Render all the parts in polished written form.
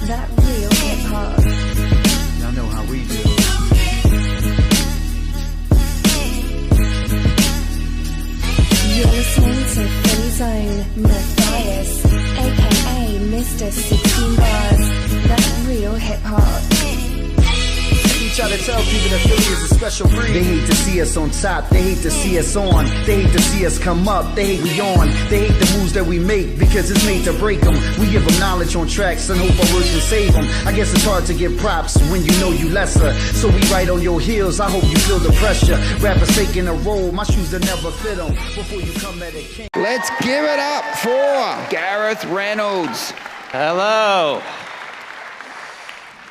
That real hip hop. Y'all know how we do. You're listening to Philly Zone, Matthias, aka Mr. 16 Bars. That real hip hop. Try to tell people that Philly is a special breed. They hate to see us on top, they hate to see us on. They hate to see us come up, they hate we on. They hate the moves that we make because it's made to break them. We give them knowledge on tracks and hope our words can save them. I guess it's hard to get props when you know you lesser. So we right on your heels, I hope you feel the pressure. Rappers taking a roll, my shoes that never fit them. Before you come at it, king. Let's give it up for Gareth Reynolds. Hello.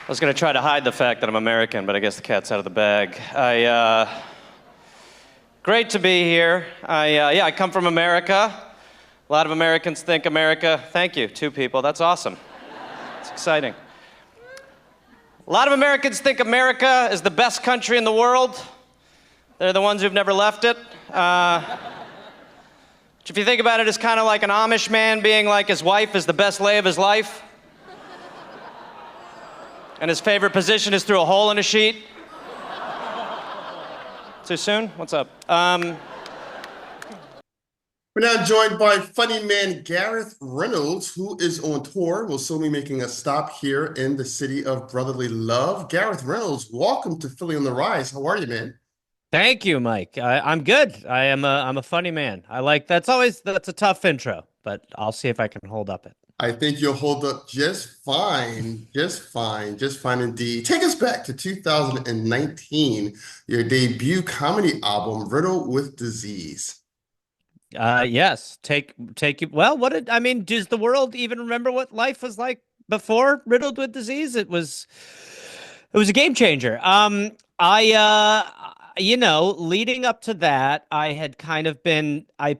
I was going to try to hide the fact that I'm American, but I guess the cat's out of the bag. Great to be here. I come from America. A lot of Americans think America, thank you, 2 people, that's awesome. It's exciting. A lot of Americans think America is the best country in the world. They're the ones who've never left it. Which if you think about it, is kind of like an Amish man being like his wife is the best lay of his life. And his favorite position is through a hole in a sheet. Too soon? What's up? We're now joined by funny man Gareth Reynolds, who is on tour. Will soon be making a stop here in the city of brotherly love. Gareth Reynolds, welcome to Philly on the Rise. How are you, man? Thank you, Mike. I'm good. I'm a funny man. That's a tough intro, but I'll see if I can hold up it. I think you'll hold up just fine, just fine indeed. Take us back to 2019, your debut comedy album, Riddled with Disease. Yes. Take you. Well, does the world even remember what life was like before Riddled with Disease? It was a game changer. Leading up to that, I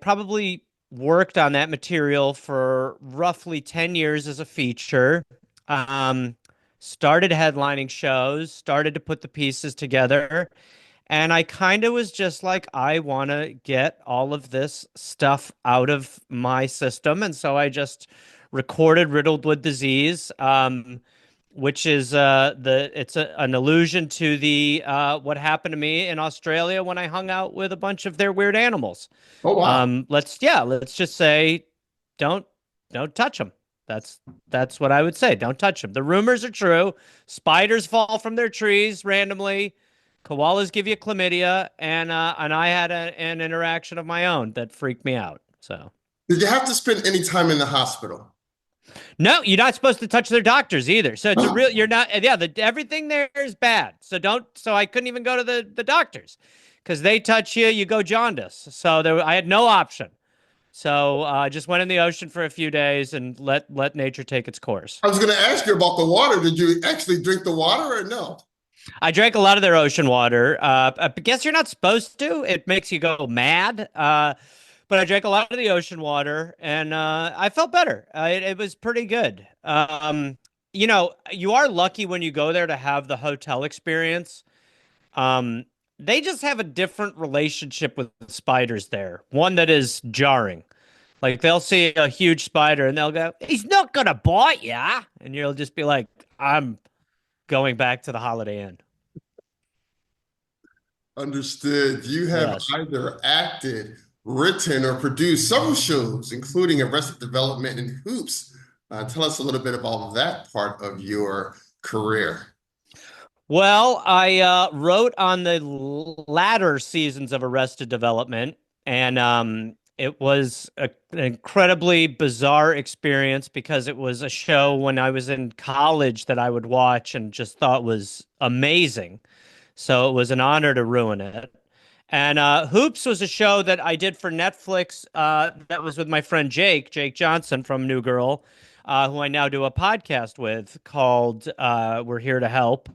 probably worked on that material for roughly 10 years as a feature, started headlining shows, started to put the pieces together. And I kind of was just like, I want to get all of this stuff out of my system. And so I just recorded Riddled with Disease, which is an allusion to the what happened to me in Australia when I hung out with a bunch of their weird animals. Oh wow! Let's just say, don't touch them. That's what I would say. Don't touch them. The rumors are true. Spiders fall from their trees randomly. Koalas give you chlamydia, and I had an interaction of my own that freaked me out. So, did you have to spend any time in the hospital? No, you're not supposed to touch their doctors either. So it's you're not, everything there is bad. So I couldn't even go to the doctors because they touch you, you go jaundice. So I had no option. So I just went in the ocean for a few days and let nature take its course. I was going to ask you about the water. Did you actually drink the water or no? I drank a lot of their ocean water. I guess you're not supposed to. It makes you go mad. But I drank a lot of the ocean water, and I felt better. It was pretty good. You are lucky when you go there to have the hotel experience. They just have a different relationship with spiders there, one that is jarring. Like, they'll see a huge spider, and they'll go, he's not going to bite ya. And you'll just be like, I'm going back to the Holiday Inn. Understood. You have either acted, written, or produced several shows, including Arrested Development and Hoops. Tell us a little bit about that part of your career. Well, I wrote on the latter seasons of Arrested Development, and it was an incredibly bizarre experience because it was a show when I was in college that I would watch and just thought was amazing. So it was an honor to ruin it. And Hoops was a show that I did for Netflix that was with my friend Jake Johnson from New Girl, who I now do a podcast with called We're Here to Help.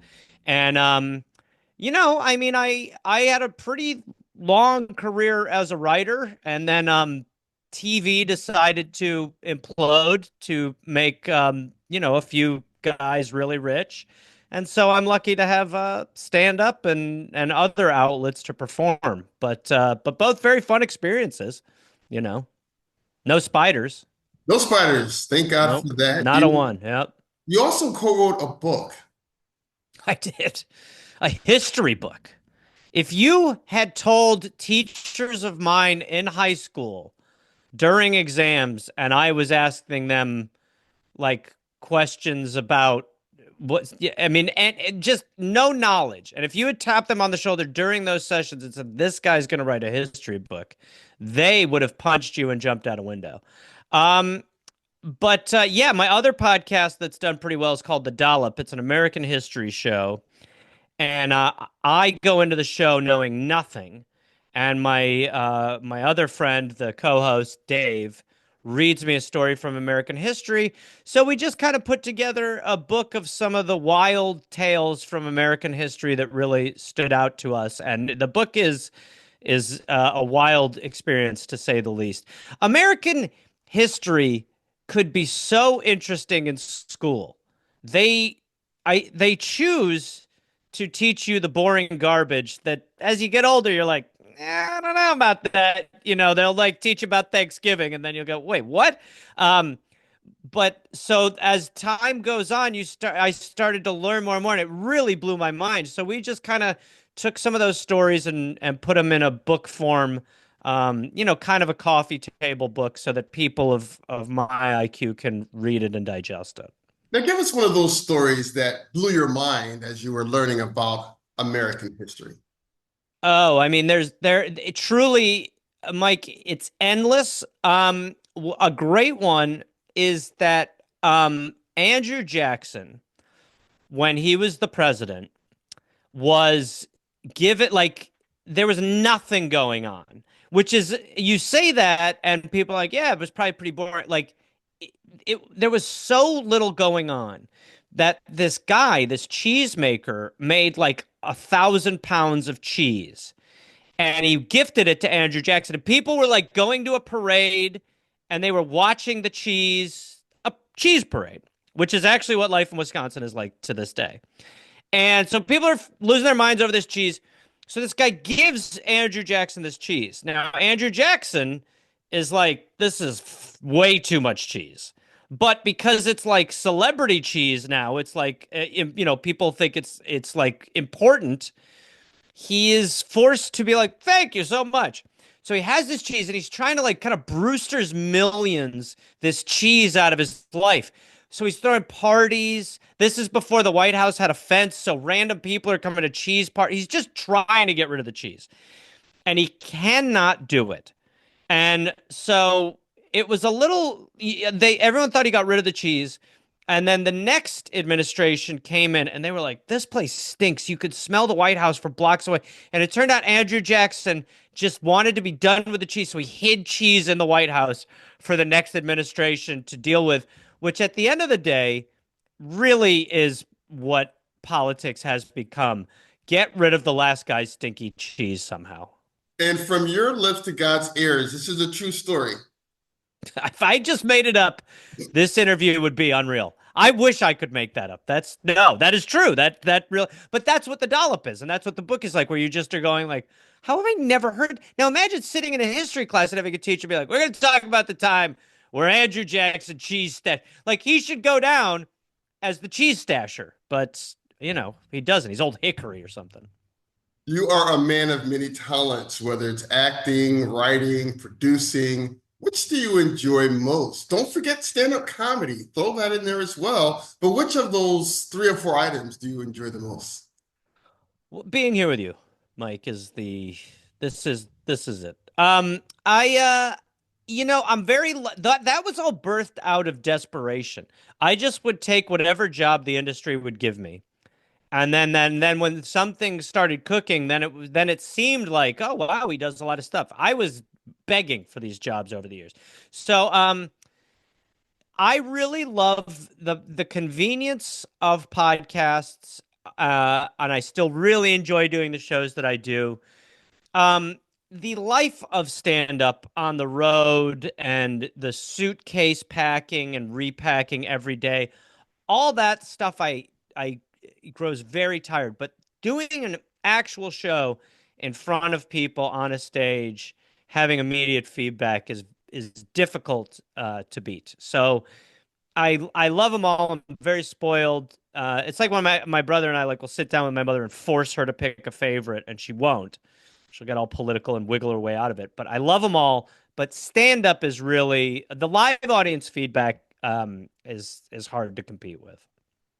And, I had a pretty long career as a writer, and then TV decided to implode to make, a few guys really rich. And so I'm lucky to have stand-up and other outlets to perform. But both very fun experiences, No spiders. No spiders. Thank God for that. Not a one. Yep. You also co-wrote a book. I did. A history book. If you had told teachers of mine in high school during exams and I was asking them like questions about what I mean, and just no knowledge. And if you had tapped them on the shoulder during those sessions and said, "This guy's going to write a history book," they would have punched you and jumped out a window. Um, but yeah, my other podcast that's done pretty well is called The Dollop. It's an American history show. And I go into the show knowing nothing, and my other friend, the co-host Dave, reads me a story from American history. So we just kind of put together a book of some of the wild tales from American history that really stood out to us. And the book is a wild experience to say the least. American history could be so interesting in school. They they choose to teach you the boring garbage that as you get older, you're like, I don't know about that. You know, they'll like teach about Thanksgiving and then you'll go, wait, what? Um, but so as time goes on, I started to learn more and more, and it really blew my mind. So we just kind of took some of those stories and put them in a book form, kind of a coffee table book so that people of my IQ can read it and digest it. Now, give us one of those stories that blew your mind as you were learning about American history. Oh, I mean, it truly, Mike, it's endless. A great one is that Andrew Jackson, when he was the president, was given like there was nothing going on, which is you say that and people are like, yeah, it was probably pretty boring. Like there was so little going on that this guy, this cheesemaker, made like 1,000 pounds of cheese and he gifted it to Andrew Jackson. And people were like going to a parade and they were watching a cheese parade, which is actually what life in Wisconsin is like to this day. And so people are losing their minds over this cheese. So this guy gives Andrew Jackson this cheese. Now, Andrew Jackson is like, this is way too much cheese. But because it's like celebrity cheese now, it's like, people think it's like important. He is forced to be like, thank you so much. So he has this cheese and he's trying to like kind of Brewster's Millions this cheese out of his life. So he's throwing parties. This is before the White House had a fence. So random people are coming to cheese parties. He's just trying to get rid of the cheese. And he cannot do it. And so it was a little, everyone thought he got rid of the cheese. And then the next administration came in and they were like, this place stinks. You could smell the White House for blocks away. And it turned out Andrew Jackson just wanted to be done with the cheese. So he hid cheese in the White House for the next administration to deal with, which at the end of the day really is what politics has become. Get rid of the last guy's stinky cheese somehow. And from your lips to God's ears, this is a true story. If I just made it up, this interview would be unreal. I wish I could make that up. That is true. But that's what the dollop is, and that's what the book is like, where you just are going like, how have I never heard? Now imagine sitting in a history class and having a teacher be like, we're going to talk about the time where Andrew Jackson cheese stash, like he should go down as the cheese stasher, but he doesn't. He's old Hickory or something. You are a man of many talents, whether it's acting, writing, producing. Which do you enjoy most? Don't forget stand-up comedy. Throw that in there as well. But which of those 3 or 4 items do you enjoy the most? Well, being here with you, Mike, is this is it. I'm that was all birthed out of desperation. I just would take whatever job the industry would give me. And then when something started cooking, then it seemed like, oh wow, he does a lot of stuff. I was begging for these jobs over the years. So I really love the convenience of podcasts, and I still really enjoy doing the shows that I do. The life of stand-up on the road and the suitcase packing and repacking every day, all that stuff I it grows very tired. But doing an actual show in front of people on a stage, having immediate feedback is difficult to beat. So I love them all. I'm very spoiled. It's like when my brother and I like will sit down with my mother and force her to pick a favorite, and she won't. She'll get all political and wiggle her way out of it. But I love them all. But stand up is really the live audience feedback is hard to compete with.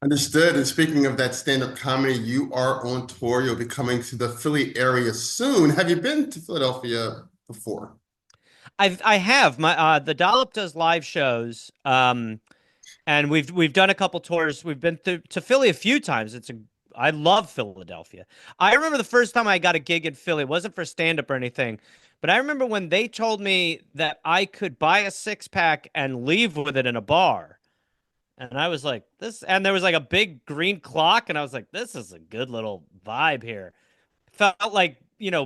Understood. And speaking of that stand-up comedy, you are on tour. You'll be coming to the Philly area soon. Have you been to Philadelphia before? I have. The Dollop does live shows. And we've done a couple tours. We've been to Philly a few times. I love Philadelphia. I remember the first time I got a gig in Philly. It wasn't for stand-up or anything, but I remember when they told me that I could buy a 6-pack and leave with it in a bar. And I was like, this, and there was like a big green clock, and I was like, this is a good little vibe here. Felt like,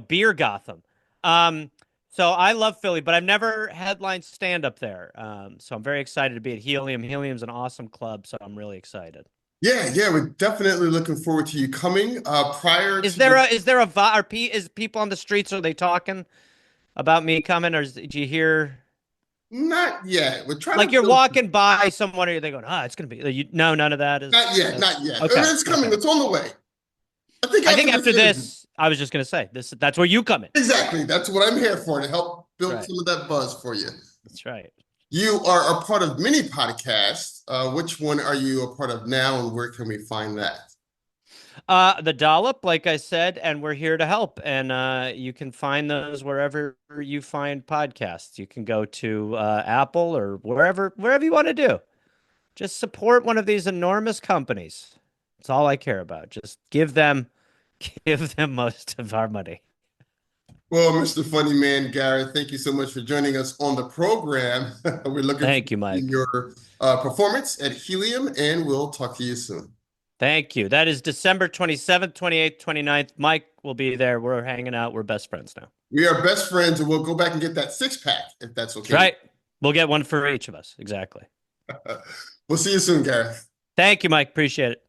beer Gotham. So I love Philly, but I've never headlined stand up there. So I'm very excited to be at Helium. Helium's an awesome club, so I'm really excited. Yeah, we're definitely looking forward to you coming. Is people on the streets, are they talking about me coming, or do you hear? Not yet. We're trying like to you're walking by someone, or they're going, it's going to be. No, none of that is. Not yet. Okay, it's coming. Okay. It's on the way. I think after this, I was just going to say that's where you come in. Exactly. That's what I'm here for, to help build some of that buzz for you. That's right. You are a part of many podcasts. Which one are you a part of now, and where can we find that? The Dollop, like I said, and we're here to help. And you can find those wherever you find podcasts. You can go to Apple or wherever you want to do. Just support one of these enormous companies. That's all I care about. Just give them most of our money. Well, Mr. Funny Man, Gareth, thank you so much for joining us on the program. We're looking Thank you, Mike. Your performance at Helium, and we'll talk to you soon. Thank you. That is December 27th, 28th, 29th. Mike will be there. We're hanging out. We're best friends now. We are best friends, and we'll go back and get that 6-pack, if that's okay. That's right. We'll get one for each of us. Exactly. We'll see you soon, Gareth. Thank you, Mike. Appreciate it.